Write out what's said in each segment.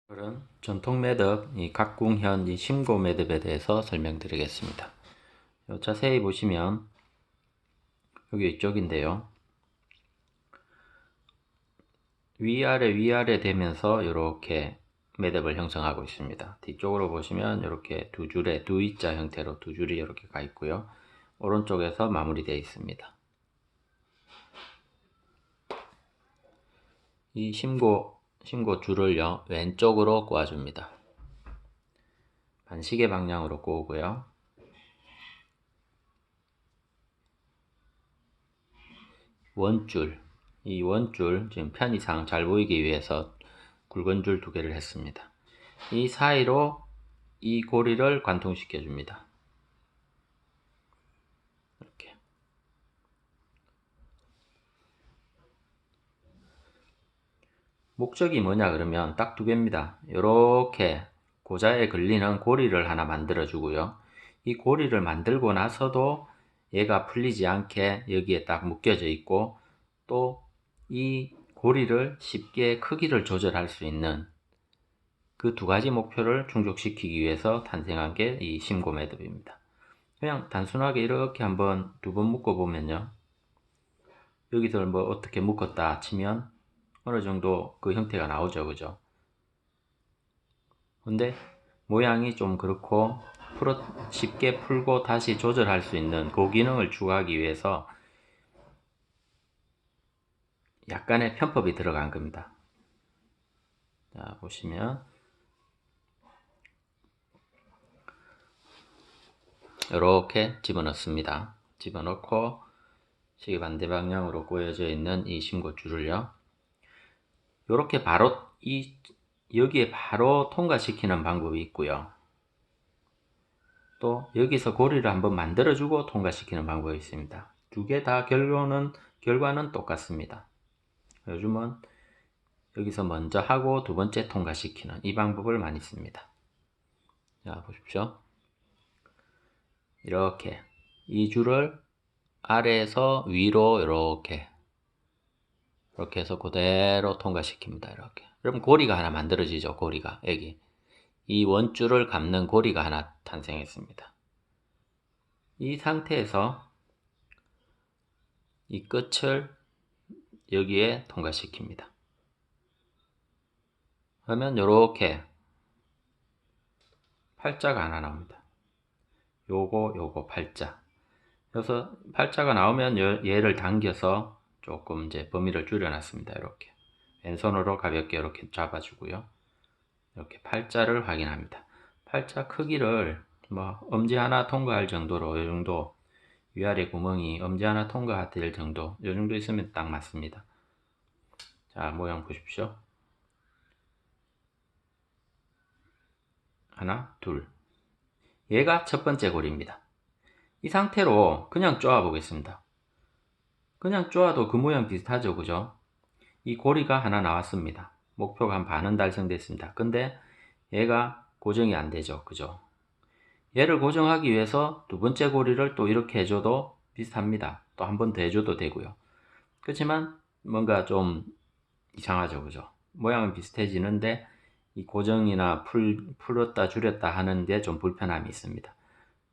오늘은 전통 매듭, 이 각궁현 이 심고 매듭에 대해서 설명드리겠습니다. 자세히 보시면 여기 이쪽인데요. 위아래 되면서 이렇게 매듭을 형성하고 있습니다. 뒤쪽으로 보시면 이렇게 두 줄의 두 E자 형태로 두 줄이 이렇게 가 있고요. 오른쪽에서 마무리되어 있습니다. 이 심고 줄을요, 왼쪽으로 꼬아줍니다. 반시계 방향으로 꼬우고요. 원줄, 이 원줄 지금 편의상 잘 보이기 위해서 굵은 줄 두 개를 했습니다. 이 사이로 이 고리를 관통시켜 줍니다. 이렇게. 목적이 뭐냐 그러면 딱 두 개입니다. 이렇게 고자에 걸리는 고리를 하나 만들어 주고요. 이 고리를 만들고 나서도 얘가 풀리지 않게 여기에 딱 묶여져 있고, 또 이 고리를 쉽게 크기를 조절할 수 있는 그 두 가지 목표를 충족시키기 위해서 탄생한 게 이 심고 매듭입니다. 그냥 단순하게 이렇게 한번 두 번 묶어 보면요, 여기서 뭐 어떻게 묶었다 치면 어느 정도 그 형태가 나오죠, 그죠? 근데 모양이 좀 그렇고 쉽게 풀고 다시 조절할 수 있는 그 기능을 추가하기 위해서 약간의 편법이 들어간 겁니다. 자, 보시면 이렇게 집어넣습니다. 집어넣고 시계 반대 방향으로 꼬여져 있는 이 심고줄을요, 이렇게 바로 여기에 바로 통과시키는 방법이 있고요. 또 여기서 고리를 한번 만들어주고 통과시키는 방법이 있습니다. 두 개 다 결과는 똑같습니다. 요즘은 여기서 먼저 하고 두 번째 통과시키는 이 방법을 많이 씁니다. 자, 보십시오. 이렇게 이 줄을 아래에서 위로 이렇게 해서 그대로 통과시킵니다. 이렇게. 그럼 고리가 하나 만들어지죠. 고리가 여기 이 원줄을 감는 고리가 하나 탄생했습니다. 이 상태에서 이 끝을 여기에 통과시킵니다. 그러면 이렇게 팔자가 하나 나옵니다. 요거 팔자. 그래서 팔자가 나오면 얘를 당겨서 조금 이제 범위를 줄여놨습니다. 이렇게 왼손으로 가볍게 이렇게 잡아주고요. 이렇게 팔자를 확인합니다. 팔자 크기를 뭐 엄지 하나 통과할 정도로, 이 정도 위아래 구멍이 엄지 하나 통과될 정도, 이 정도 있으면 딱 맞습니다. 자, 모양 보십시오. 하나, 둘. 얘가 첫 번째 고리입니다. 이 상태로 그냥 쪼아 보겠습니다. 그냥 쪼아도 그 모양 비슷하죠, 그죠? 이 고리가 하나 나왔습니다. 목표가 한 반은 달성됐습니다. 근데 얘가 고정이 안 되죠, 그죠? 얘를 고정하기 위해서 두 번째 고리를 또 이렇게 해줘도 비슷합니다. 또 한 번 더 해줘도 되고요. 그렇지만 뭔가 좀 이상하죠, 그죠? 모양은 비슷해지는데 이 고정이나 풀었다 줄였다 하는데 좀 불편함이 있습니다.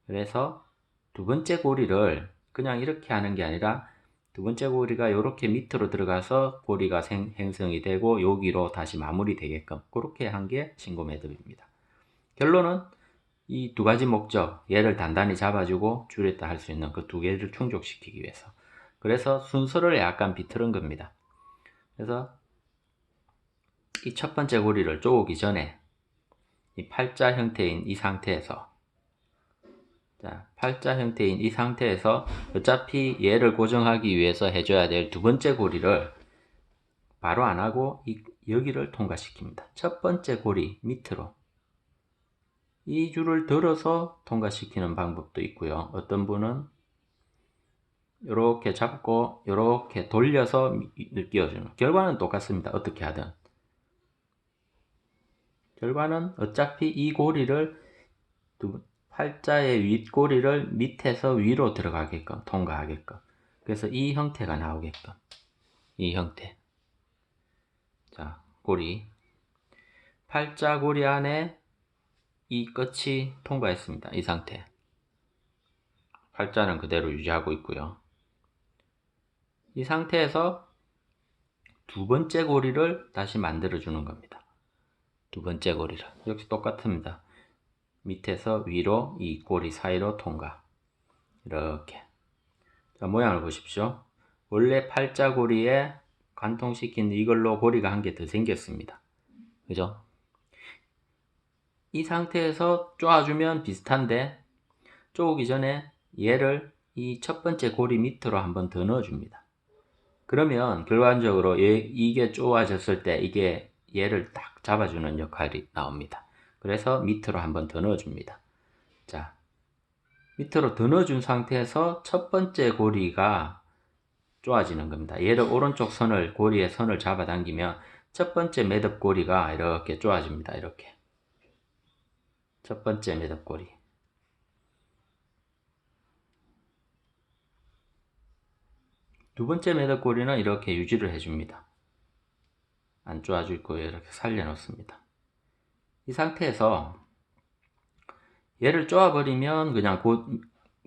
그래서 두 번째 고리를 그냥 이렇게 하는 게 아니라 두 번째 고리가 이렇게 밑으로 들어가서 고리가 형성이 되고 여기로 다시 마무리 되게끔 그렇게 한 게 신고 매듭입니다. 결론은 이 두 가지 목적, 얘를 단단히 잡아주고 줄였다 할 수 있는 그 두 개를 충족시키기 위해서. 그래서 순서를 약간 비틀은 겁니다. 그래서 이 첫 번째 고리를 쪼기 전에 이 팔자 형태인 이 상태에서, 자, 팔자 형태인 이 상태에서 어차피 얘를 고정하기 위해서 해줘야 될 두 번째 고리를 바로 안 하고 여기를 통과시킵니다. 첫 번째 고리 밑으로 이 줄을 들어서 통과시키는 방법도 있고요. 어떤 분은 이렇게 잡고 이렇게 돌려서 끼워주는, 결과는 똑같습니다. 어떻게 하든 결과는 어차피 이 고리를 팔자의 윗고리를 밑에서 위로 들어가게끔 통과하게끔, 그래서 이 형태가 나오게끔, 이 형태. 자, 고리 팔자고리 안에 이 끝이 통과했습니다. 이 상태. 팔자는 그대로 유지하고 있고요. 이 상태에서 두 번째 고리를 다시 만들어 주는 겁니다. 두 번째 고리를 역시 똑같습니다. 밑에서 위로 이 고리 사이로 통과. 이렇게. 자, 모양을 보십시오. 원래 팔자고리에 관통시킨 이걸로 고리가 한 개 더 생겼습니다. 그죠? 이 상태에서 쪼아주면 비슷한데, 쪼우기 전에 얘를 이 첫 번째 고리 밑으로 한번 더 넣어줍니다. 그러면 결과적으로 이게 쪼아졌을 때 이게 얘를 딱 잡아주는 역할이 나옵니다. 그래서 밑으로 한번 더 넣어줍니다. 자, 밑으로 더 넣어준 상태에서 첫 번째 고리가 쪼아지는 겁니다. 얘를 오른쪽 선을, 고리의 선을 잡아당기면 첫 번째 매듭 고리가 이렇게 쪼아집니다. 이렇게. 첫 번째 매듭 고리. 두 번째 매듭 고리는 이렇게 유지를 해줍니다. 안 쪼아줄 거예요. 이렇게 살려놓습니다. 이 상태에서 얘를 쪼아버리면 그냥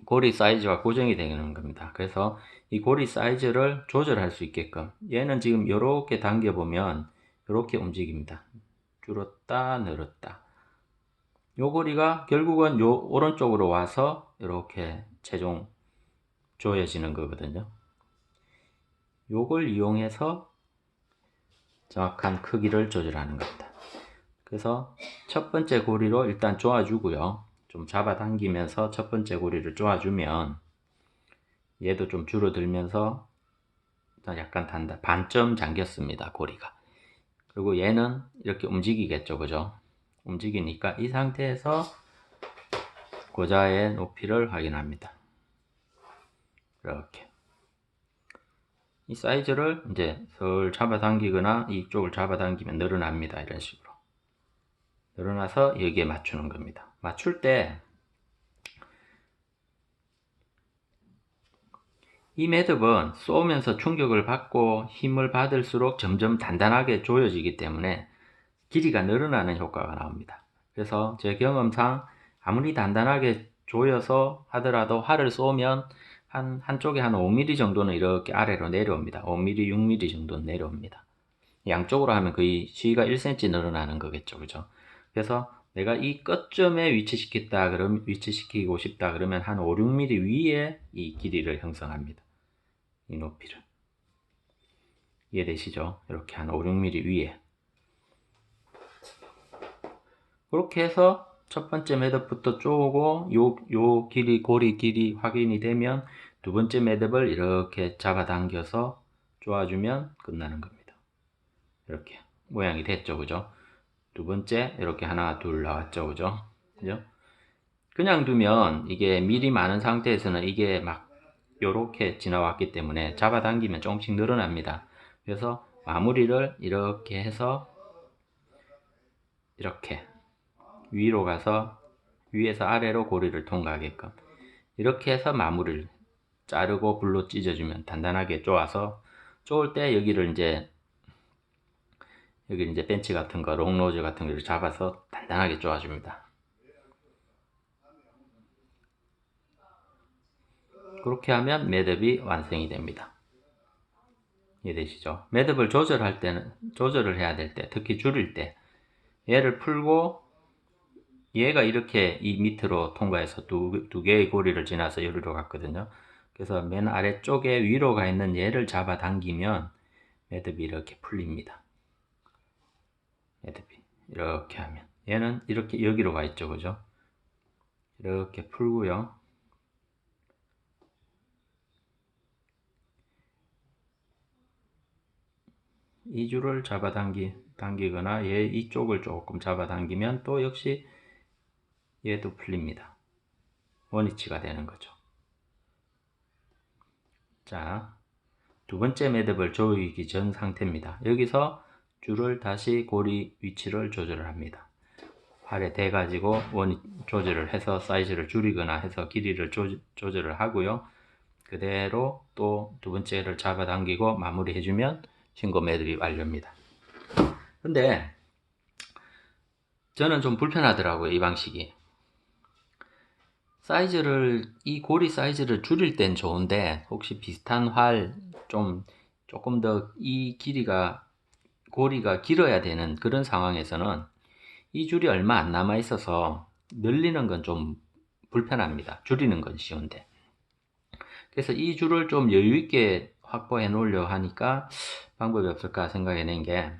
고리 사이즈가 고정이 되는 겁니다. 그래서 이 고리 사이즈를 조절할 수 있게끔, 얘는 지금 이렇게 당겨보면 이렇게 움직입니다. 줄었다 늘었다. 요 고리가 결국은 요 오른쪽으로 와서 이렇게 최종 조여지는 거거든요. 요걸 이용해서 정확한 크기를 조절하는 겁니다. 그래서 첫 번째 고리로 일단 조아주고요. 좀 잡아당기면서 첫 번째 고리를 조아주면 얘도 좀 줄어들면서 약간 반점 잠겼습니다. 고리가. 그리고 얘는 이렇게 움직이겠죠. 그죠? 움직이니까 이 상태에서 고자의 높이를 확인합니다. 이렇게. 이 사이즈를 이제 설 잡아당기거나 이쪽을 잡아당기면 늘어납니다. 이런 식으로. 늘어나서 여기에 맞추는 겁니다. 맞출 때 이 매듭은 쏘면서 충격을 받고 힘을 받을수록 점점 단단하게 조여지기 때문에 길이가 늘어나는 효과가 나옵니다. 그래서 제 경험상 아무리 단단하게 조여서 하더라도 활을 쏘면 한쪽에 한 5mm 정도는 이렇게 아래로 내려옵니다. 5mm, 6mm 정도는 내려옵니다. 양쪽으로 하면 거의 시가 1cm 늘어나는 거겠죠. 그죠? 그래서 내가 이 끝점에 위치시키고 싶다 그러면 한 5, 6mm 위에 이 길이를 형성합니다. 이 높이를. 이해되시죠? 이렇게 한 5, 6mm 위에. 그렇게 해서 첫 번째 매듭부터 쪼고 요 길이, 고리 길이 확인이 되면 두 번째 매듭을 이렇게 잡아당겨서 쪼아주면 끝나는 겁니다. 이렇게 모양이 됐죠. 그죠? 두 번째 이렇게 하나 둘 나왔죠. 그죠? 그죠? 그냥 두면 이게 밀이 많은 상태에서는 이게 막 요렇게 지나왔기 때문에 잡아당기면 조금씩 늘어납니다. 그래서 마무리를 이렇게 해서 이렇게 위로 가서 위에서 아래로 고리를 통과하게끔 이렇게 해서 마무리를 자르고 불로 찢어주면 단단하게 쪼아서 쪼을 때 여기 이제 벤치 같은 거, 롱노즈 같은 거를 잡아서 단단하게 쪼아줍니다. 그렇게 하면 매듭이 완성이 됩니다. 이해되시죠? 매듭을 조절을 해야 될 때, 특히 줄일 때, 얘를 풀고, 얘가 이렇게 이 밑으로 통과해서 두 개의 고리를 지나서 여기로 갔거든요. 그래서 맨 아래쪽에 위로 가 있는 얘를 잡아당기면 매듭이 이렇게 풀립니다. 매듭이. 이렇게 하면. 얘는 이렇게 여기로 가 있죠. 그죠? 이렇게 풀고요. 이 줄을 당기거나 얘 이쪽을 조금 잡아당기면 또 역시 얘도 풀립니다. 원위치가 되는 거죠. 자, 두 번째 매듭을 조이기 전 상태입니다. 여기서 줄을 다시 고리 위치를 조절을 합니다. 팔에 대가지고 조절을 해서 사이즈를 줄이거나 해서 길이를 조절을 하고요. 그대로 또 두 번째를 잡아당기고 마무리 해주면 신고 매듭이 완료입니다. 근데 저는 좀 불편하더라고요, 이 방식이. 이 고리 사이즈를 줄일 땐 좋은데, 혹시 비슷한 조금 더 고리가 길어야 되는 그런 상황에서는 이 줄이 얼마 안 남아 있어서 늘리는 건 좀 불편합니다. 줄이는 건 쉬운데. 그래서 이 줄을 좀 여유 있게 확보해 놓으려 하니까 방법이 없을까 생각해낸 게,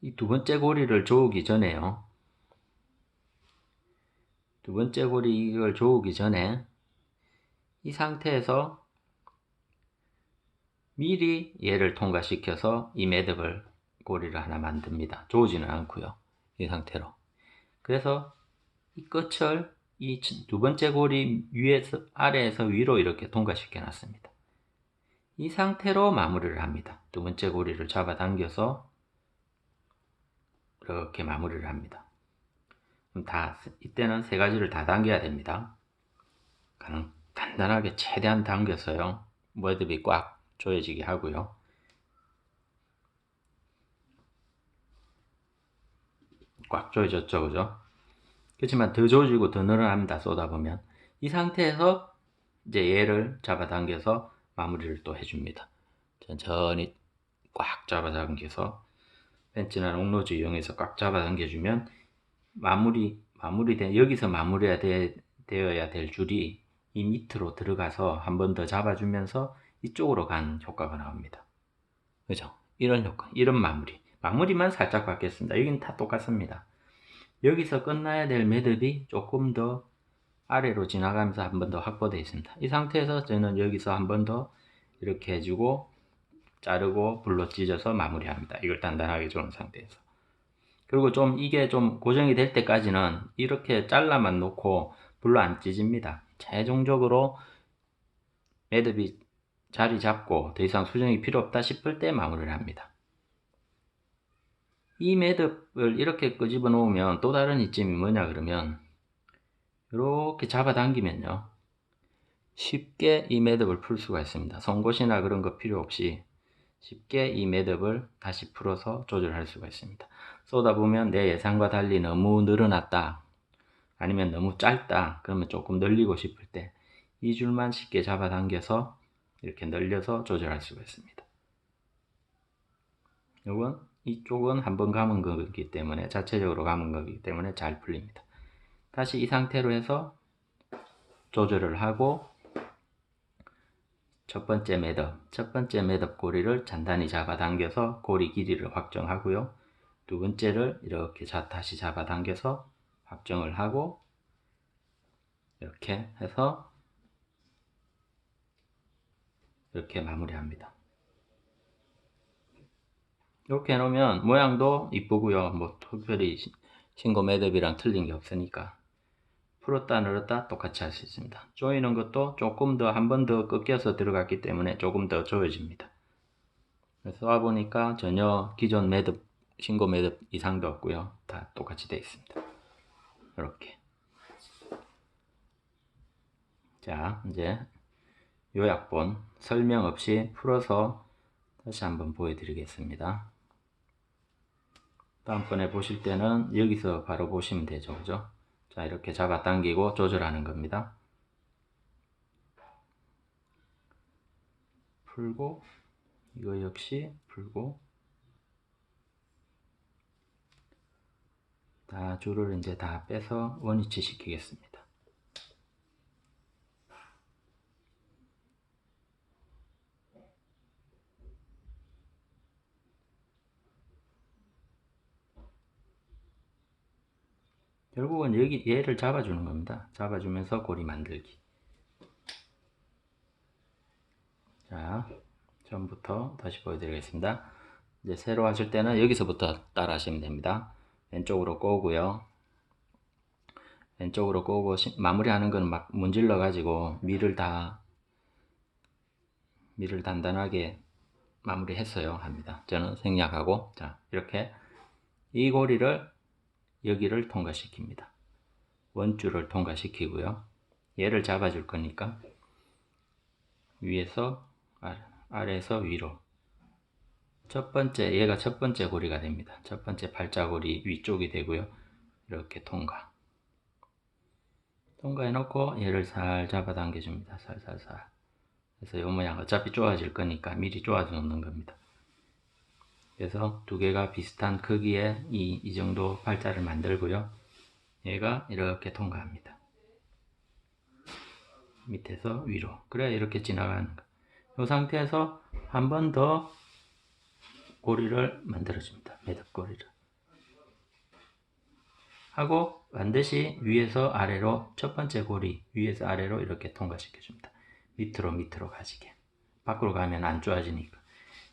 이 두 번째 고리를 조우기 전에요. 두 번째 고리 이걸 조우기 전에 이 상태에서 미리 얘를 통과시켜서 이 매듭을 고리를 하나 만듭니다. 조우지는 않고요. 이 상태로. 그래서 이 끝을 이 두 번째 고리 아래에서 위로 이렇게 통과시켜 놨습니다. 이 상태로 마무리를 합니다. 두 번째 고리를 잡아당겨서 이렇게 마무리를 합니다. 이때는 세 가지를 다 당겨야 됩니다. 간단하게 최대한 당겨서요. 매듭이 꽉 조여지게 하고요. 꽉 조여졌죠, 그죠? 그렇지만 더 조여지고 더 늘어납니다. 쏘다 보면. 이 상태에서 이제 얘를 잡아당겨서 마무리를 또 해줍니다. 천천히 꽉 잡아당겨서 벤치나 롱로즈 이용해서 꽉 잡아당겨주면 여기서 마무리가 되어야 될 줄이 이 밑으로 들어가서 한 번 더 잡아주면서 이쪽으로 간 효과가 나옵니다. 그죠? 이런 효과, 이런 마무리만 살짝 바뀌었습니다. 여기는 다 똑같습니다. 여기서 끝나야 될 매듭이 조금 더 아래로 지나가면서 한 번 더 확보되어 있습니다. 이 상태에서 저는 여기서 한 번 더 이렇게 해주고 자르고 불로 찢어서 마무리합니다. 이걸 단단하게 조른 상태에서. 그리고 이게 좀 고정이 될 때까지는 이렇게 잘라만 놓고 불로 안 찢습니다. 최종적으로 매듭이 자리 잡고 더 이상 수정이 필요 없다 싶을 때 마무리를 합니다. 이 매듭을 이렇게 끄집어 놓으면 또 다른 이점이 뭐냐 그러면, 이렇게 잡아당기면요, 쉽게 이 매듭을 풀 수가 있습니다. 송곳이나 그런 거 필요 없이 쉽게 이 매듭을 다시 풀어서 조절할 수가 있습니다. 쏘다 보면 내 예상과 달리 너무 늘어났다, 아니면 너무 짧다, 그러면 조금 늘리고 싶을 때 이 줄만 쉽게 잡아당겨서 이렇게 늘려서 조절할 수가 있습니다. 이쪽은 한번 감은 거기 때문에, 자체적으로 감은 거기 때문에 잘 풀립니다. 다시 이 상태로 해서 조절을 하고 첫 번째 매듭 고리를 단단히 잡아당겨서 고리 길이를 확정하고요. 두 번째를 이렇게 다시 잡아당겨서 확정을 하고, 이렇게 해서 이렇게 마무리합니다. 이렇게 해놓으면 모양도 이쁘고요. 뭐 특별히 신고 매듭이랑 틀린 게 없으니까 풀었다 늘었다 똑같이 할 수 있습니다. 조이는 것도 조금 더 한 번 더 꺾여서 들어갔기 때문에 조금 더 조여집니다. 그래서 와보니까 전혀 기존 신고 매듭 이상도 없고요. 다 똑같이 되어 있습니다. 이렇게. 자, 이제 요약본 설명 없이 풀어서 다시 한번 보여드리겠습니다. 다음번에 보실 때는 여기서 바로 보시면 되죠, 그죠? 자, 이렇게 잡아당기고 조절하는 겁니다. 풀고, 이거 역시 풀고, 다 줄을 이제 다 빼서 원위치 시키겠습니다. 결국은 얘를 잡아주는 겁니다. 잡아주면서 고리 만들기. 자, 처음부터 다시 보여드리겠습니다. 이제 새로 하실 때는 여기서부터 따라 하시면 됩니다. 왼쪽으로 꼬고요. 왼쪽으로 꼬고 마무리하는 건 막 문질러 가지고 밀을 단단하게 마무리했어요 합니다. 저는 생략하고, 자, 이렇게 이 고리를 여기를 통과시킵니다. 원줄을 통과시키고요. 얘를 잡아줄 거니까 위에서 아래에서 위로 얘가 첫 번째 고리가 됩니다. 첫 번째 팔자고리 위쪽이 되고요. 이렇게 통과해 놓고 얘를 살 잡아당겨 줍니다. 살살살. 그래서 이 모양 어차피 쪼아질 거니까 미리 쪼아져 놓는 겁니다. 그래서 두 개가 비슷한 크기의 이 정도 팔자를 만들고요. 얘가 이렇게 통과합니다. 밑에서 위로. 그래야 이렇게 지나가는 거. 이 상태에서 한 번 더 고리를 만들어줍니다. 매듭고리를. 하고 반드시 위에서 아래로 첫 번째 고리 위에서 아래로 이렇게 통과시켜줍니다. 밑으로 가지게. 밖으로 가면 안 좋아지니까.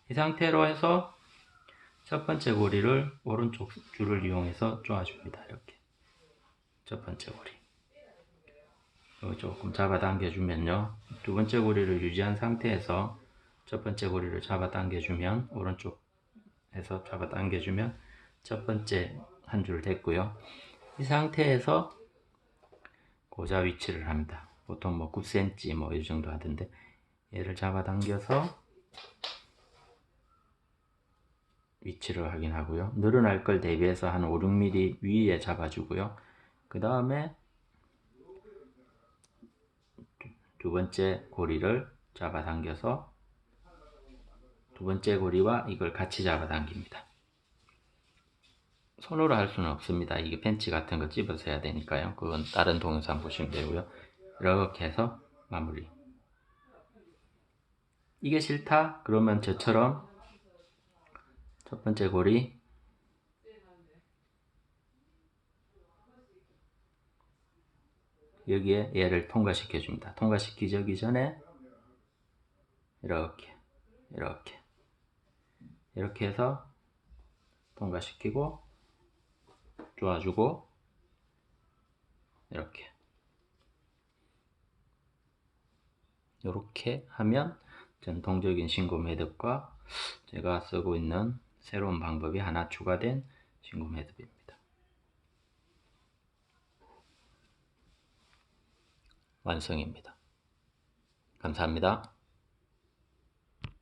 이 상태로 해서 첫 번째 고리를 오른쪽 줄을 이용해서 쪼아줍니다. 이렇게. 첫 번째 고리. 조금 잡아당겨주면요. 두 번째 고리를 유지한 상태에서 첫 번째 고리를 잡아당겨주면 오른쪽에서 잡아당겨주면 첫 번째 한 줄 됐고요. 이 상태에서 고자 위치를 합니다. 보통 뭐 9cm 뭐 이 정도 하던데 얘를 잡아당겨서 위치를 확인하고요. 늘어날 걸 대비해서 한 5, 6mm 위에 잡아주고요. 그 다음에 두 번째 고리를 잡아당겨서 두 번째 고리와 이걸 같이 잡아당깁니다. 손으로 할 수는 없습니다. 이게 펜치 같은 거 집어서 해야 되니까요. 그건 다른 동영상 보시면 되고요. 이렇게 해서 마무리. 이게 싫다? 그러면 저처럼 첫 번째 고리 여기에 얘를 통과시켜 줍니다. 통과시키기 전에 이렇게 해서 통과시키고 쪼아주고 이렇게 하면 전통적인 신고 매듭과 제가 쓰고 있는 새로운 방법이 하나 추가된 신고 매듭입니다. 완성입니다. 감사합니다.